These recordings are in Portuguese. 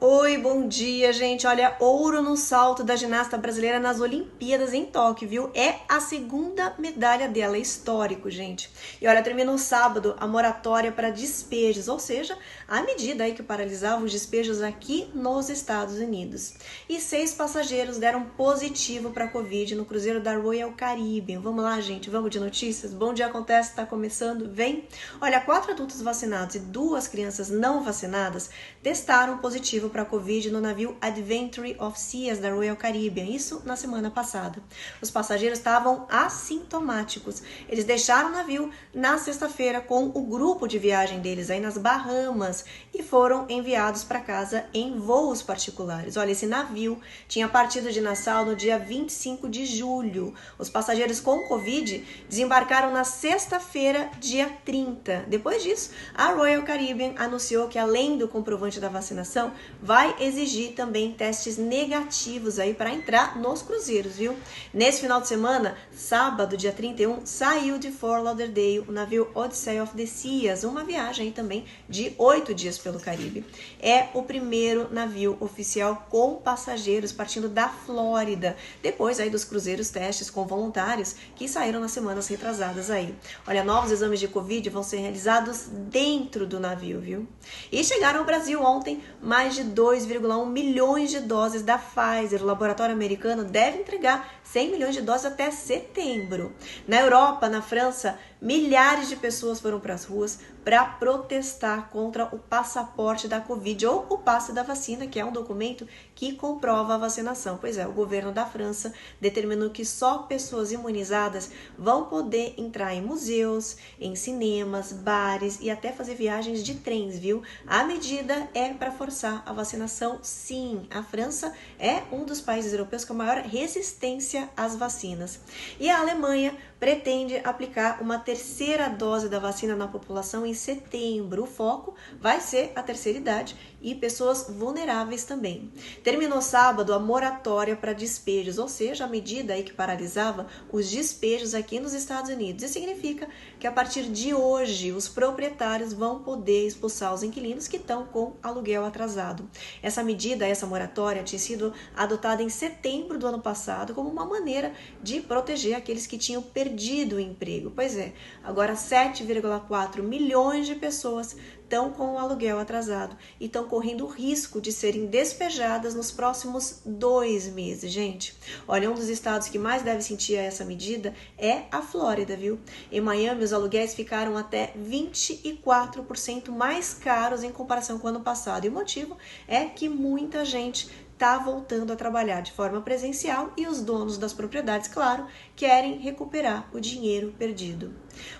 Oi, bom dia, gente. Olha, ouro no salto da ginasta brasileira nas Olimpíadas em Tóquio, viu? É a segunda medalha dela, é histórico, gente. E olha, terminou sábado a moratória para despejos, ou seja, a medida aí que paralisava os despejos aqui nos Estados Unidos. E 6 passageiros deram positivo para a Covid no cruzeiro da Royal Caribbean. Vamos lá, gente, vamos de notícias? Bom Dia Acontece, tá começando, vem? Olha, 4 adultos vacinados e 2 crianças não vacinadas testaram positivo para a Covid no navio Adventure of Seas da Royal Caribbean, isso na semana passada. Os passageiros estavam assintomáticos. Eles deixaram o navio na sexta-feira com o grupo de viagem deles aí nas Bahamas e foram enviados para casa em voos particulares. Olha, esse navio tinha partido de Nassau no dia 25 de julho. Os passageiros com Covid desembarcaram na sexta-feira, dia 30. Depois disso, a Royal Caribbean anunciou que, além do comprovante da vacinação, vai exigir também testes negativos aí para entrar nos cruzeiros, viu? Nesse final de semana, sábado, dia 31, saiu de Fort Lauderdale o navio Odyssey of the Seas, uma viagem aí também de 8 dias pelo Caribe. É o primeiro navio oficial com passageiros partindo da Flórida, depois aí dos cruzeiros testes com voluntários que saíram nas semanas retrasadas aí. Olha, novos exames de Covid vão ser realizados dentro do navio, viu? E chegaram ao Brasil ontem mais de 2,1 milhões de doses da Pfizer. O laboratório americano deve entregar 100 milhões de doses até setembro. Na Europa, na França, milhares de pessoas foram para as ruas para protestar contra o passaporte da Covid ou o passe da vacina, que é um documento que comprova a vacinação. Pois é, o governo da França determinou que só pessoas imunizadas vão poder entrar em museus, em cinemas, bares e até fazer viagens de trens, viu? A medida é para forçar a vacinação, sim. A França é um dos países europeus com a maior resistência às vacinas. E a Alemanha pretende aplicar uma terceira dose da vacina na população em setembro. O foco vai ser a terceira idade e pessoas vulneráveis também. Terminou sábado a moratória para despejos, ou seja, a medida aí que paralisava os despejos aqui nos Estados Unidos. Isso significa que a partir de hoje os proprietários vão poder expulsar os inquilinos que estão com aluguel atrasado. Essa medida, essa moratória, tinha sido adotada em setembro do ano passado como uma maneira de proteger aqueles que tinham perdido o emprego. Pois é, agora 7,4 milhões de pessoas estão com o aluguel atrasado e estão correndo o risco de serem despejadas nos próximos 2 meses, gente. Olha, um dos estados que mais deve sentir essa medida é a Flórida, viu? Em Miami, os aluguéis ficaram até 24% mais caros em comparação com o ano passado. E o motivo é que muita gente está voltando a trabalhar de forma presencial e os donos das propriedades, claro, querem recuperar o dinheiro perdido.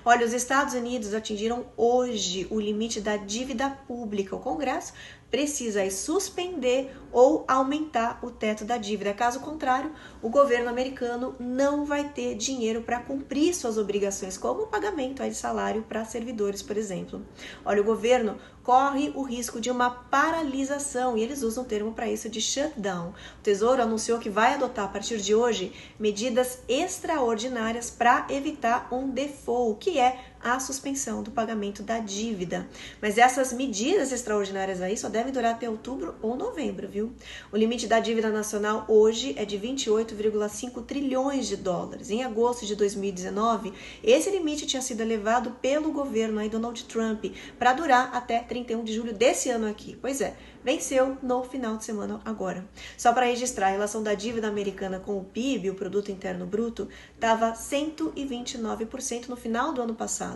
Olha, os Estados Unidos atingiram hoje o limite da dívida pública. O Congresso precisa suspender ou aumentar o teto da dívida. Caso contrário, o governo americano não vai ter dinheiro para cumprir suas obrigações, como o pagamento de salário para servidores, por exemplo. Olha, o governo corre o risco de uma paralisação, e eles usam o termo para isso de shutdown. O Tesouro anunciou que vai adotar a partir de hoje medidas extraordinárias para evitar um default, que é a suspensão do pagamento da dívida. Mas essas medidas extraordinárias aí só devem durar até outubro ou novembro, viu? O limite da dívida nacional hoje é de 28,5 trilhões de dólares. Em agosto de 2019, esse limite tinha sido elevado pelo governo aí Donald Trump para durar até 31 de julho desse ano aqui. Pois é, venceu no final de semana agora. Só para registrar, a relação da dívida americana com o PIB, o Produto Interno Bruto, estava 129% no final do ano passado.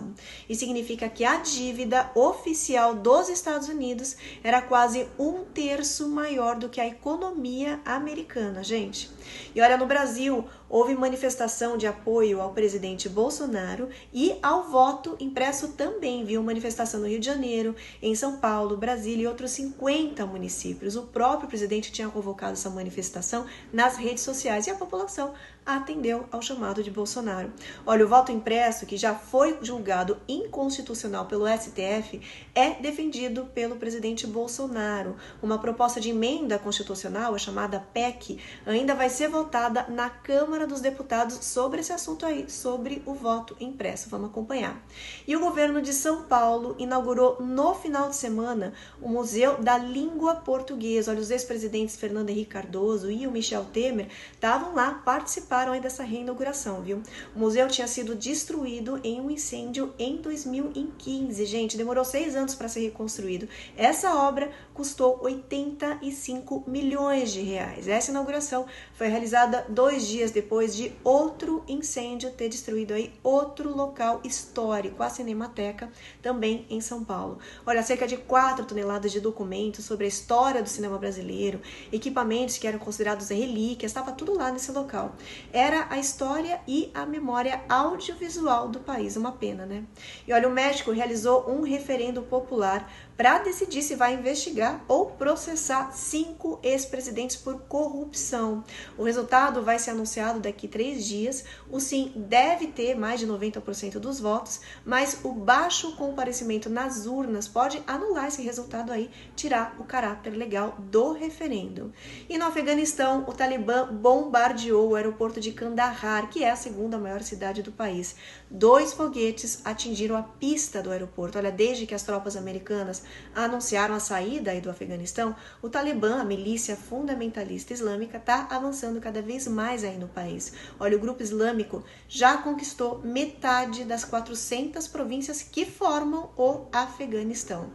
Isso significa que a dívida oficial dos Estados Unidos era quase 1/3 maior do que a economia americana, gente. E olha, no Brasil, houve manifestação de apoio ao presidente Bolsonaro e ao voto impresso também, viu? Manifestação no Rio de Janeiro, em São Paulo, Brasília e outros 50 municípios. O próprio presidente tinha convocado essa manifestação nas redes sociais e a população atendeu ao chamado de Bolsonaro. Olha, o voto impresso, que já foi julgado inconstitucional pelo STF, é defendido pelo presidente Bolsonaro. Uma proposta de emenda constitucional, a chamada PEC, ainda vai ser votada na Câmara dos Deputados sobre esse assunto aí, sobre o voto impresso. Vamos acompanhar. E o governo de São Paulo inaugurou no final de semana o Museu da Língua Portuguesa. Olha, os ex-presidentes Fernando Henrique Cardoso e o Michel Temer estavam lá, participaram aí dessa reinauguração, viu? O museu tinha sido destruído em um incêndio em 2015, gente, demorou 6 anos para ser reconstruído. Essa obra custou 85 milhões de reais. Essa inauguração foi realizada 2 dias depois de outro incêndio ter destruído aí outro local histórico, a Cinemateca, também em São Paulo. Olha, cerca de 4 toneladas de documentos sobre a história do cinema brasileiro, equipamentos que eram considerados relíquias, estava tudo lá nesse local. Era a história e a memória audiovisual do país, uma pena, né? E olha, o México realizou um referendo popular para decidir se vai investigar ou processar 5 ex-presidentes por corrupção. O resultado vai ser anunciado daqui 3 dias. O sim deve ter mais de 90% dos votos, mas o baixo comparecimento nas urnas pode anular esse resultado aí, tirar o caráter legal do referendo. E no Afeganistão, o Talibã bombardeou o aeroporto de Kandahar, que é a segunda maior cidade do país. 2 foguetes atingiram a pista do aeroporto. Olha, desde que as tropas americanas anunciaram a saída aí do Afeganistão, o Talibã, a milícia fundamentalista islâmica, está avançando cada vez mais aí no país. Olha, o grupo islâmico já conquistou metade das 400 províncias que formam o Afeganistão.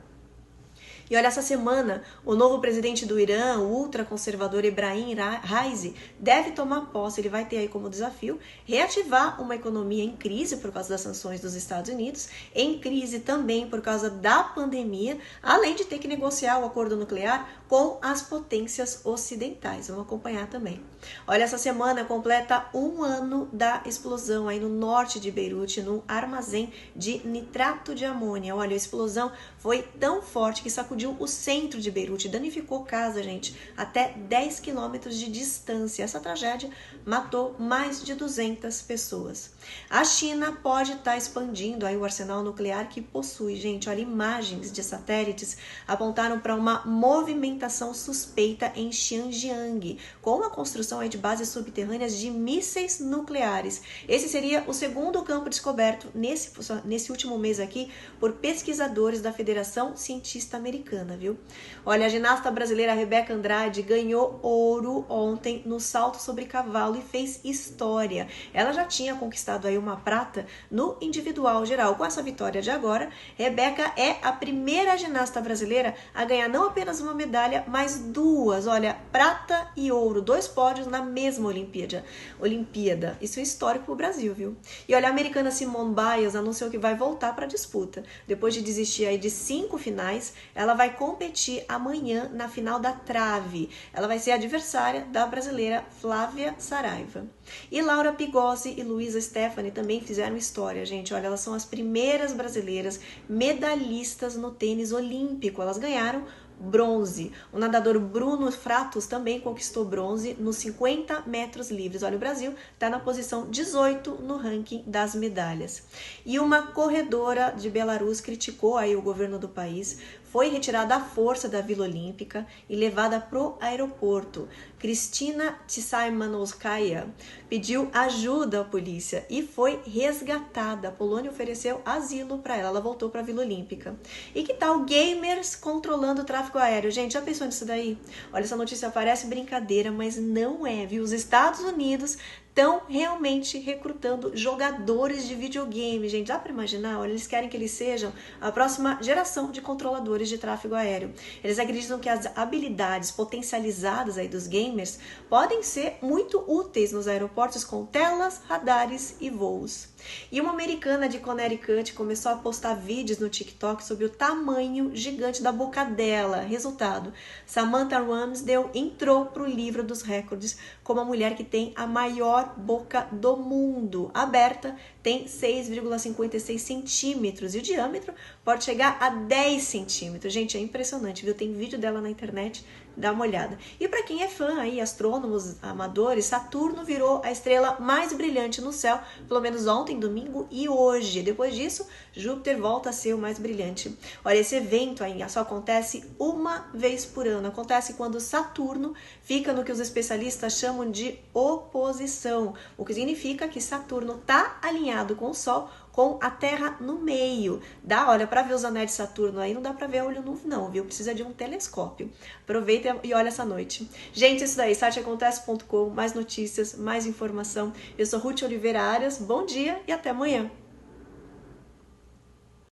E olha, essa semana, o novo presidente do Irã, o ultraconservador Ebrahim Raisi, deve tomar posse. Ele vai ter aí como desafio reativar uma economia em crise por causa das sanções dos Estados Unidos, em crise também por causa da pandemia, além de ter que negociar o acordo nuclear com as potências ocidentais. Vamos acompanhar também. Olha, essa semana completa 1 ano da explosão aí no norte de Beirute, num armazém de nitrato de amônia. Olha, a explosão foi tão forte que sacudiu o centro de Beirute, danificou casa, gente, até 10 quilômetros de distância. Essa tragédia matou mais de 200 pessoas. A China pode estar expandindo aí o arsenal nuclear que possui, gente. Olha, imagens de satélites apontaram para uma movimentação suspeita em Xinjiang, com a construção aí de bases subterrâneas de mísseis nucleares. Esse seria o segundo campo descoberto nesse último mês aqui por pesquisadores da Federação Cientista Americana, viu? Olha, a ginasta brasileira Rebeca Andrade ganhou ouro ontem no salto sobre cavalo e fez história. Ela já tinha conquistado aí uma prata no individual geral. Com essa vitória de agora, Rebeca é a primeira ginasta brasileira a ganhar não apenas uma medalha, mas 2. Olha, prata e ouro, 2 pódios na mesma Olimpíada. Isso é histórico pro Brasil, viu? E olha, a americana Simone Biles anunciou que vai voltar para a disputa. Depois de desistir aí de 5 finais, ela vai competir amanhã na final da trave. Ela vai ser adversária da brasileira Flávia Saraiva. E Laura Pigossi e Luísa Stefani também fizeram história, gente. Olha, elas são as primeiras brasileiras medalhistas no tênis olímpico. Elas ganharam bronze. O nadador Bruno Fratos também conquistou bronze nos 50 metros livres. Olha, o Brasil está na posição 18 no ranking das medalhas. E uma corredora de Belarus criticou aí o governo do país, foi retirada à força da Vila Olímpica e levada para o aeroporto. Kristina Tsaimanouskaya pediu ajuda à polícia e foi resgatada. A Polônia ofereceu asilo para ela. Ela voltou para a Vila Olímpica. E que tal gamers controlando o tráfego aéreo? Gente, já pensou nisso daí? Olha, essa notícia parece brincadeira, mas não é, viu? Os Estados Unidos estão realmente recrutando jogadores de videogame, gente. Dá para imaginar? Olha, eles querem que eles sejam a próxima geração de controladores de tráfego aéreo. Eles acreditam que as habilidades potencializadas aí dos gamers podem ser muito úteis nos aeroportos com telas, radares e voos. E uma americana de Connecticut começou a postar vídeos no TikTok sobre o tamanho gigante da boca dela. Resultado, Samantha Ramsdale entrou para o livro dos recordes como a mulher que tem a maior boca do mundo, aberta tem 6,56 centímetros e o diâmetro pode chegar a 10 centímetros. Gente, é impressionante, viu? Tem vídeo dela na internet, dá uma olhada. E para quem é fã aí, astrônomos amadores, Saturno virou a estrela mais brilhante no céu, pelo menos ontem, domingo e hoje. Depois disso, Júpiter volta a ser o mais brilhante. Olha, esse evento aí só acontece uma vez por ano. Acontece quando Saturno fica no que os especialistas chamam de oposição, o que significa que Saturno está alinhado com o Sol, com a Terra no meio. Olha, para ver os anéis de Saturno aí, não dá para ver a olho nu não, viu? Precisa de um telescópio. Aproveita e olha essa noite. Gente, isso daí, siteacontece.com, mais notícias, mais informação. Eu sou Ruth Oliveira Arias, bom dia e até amanhã.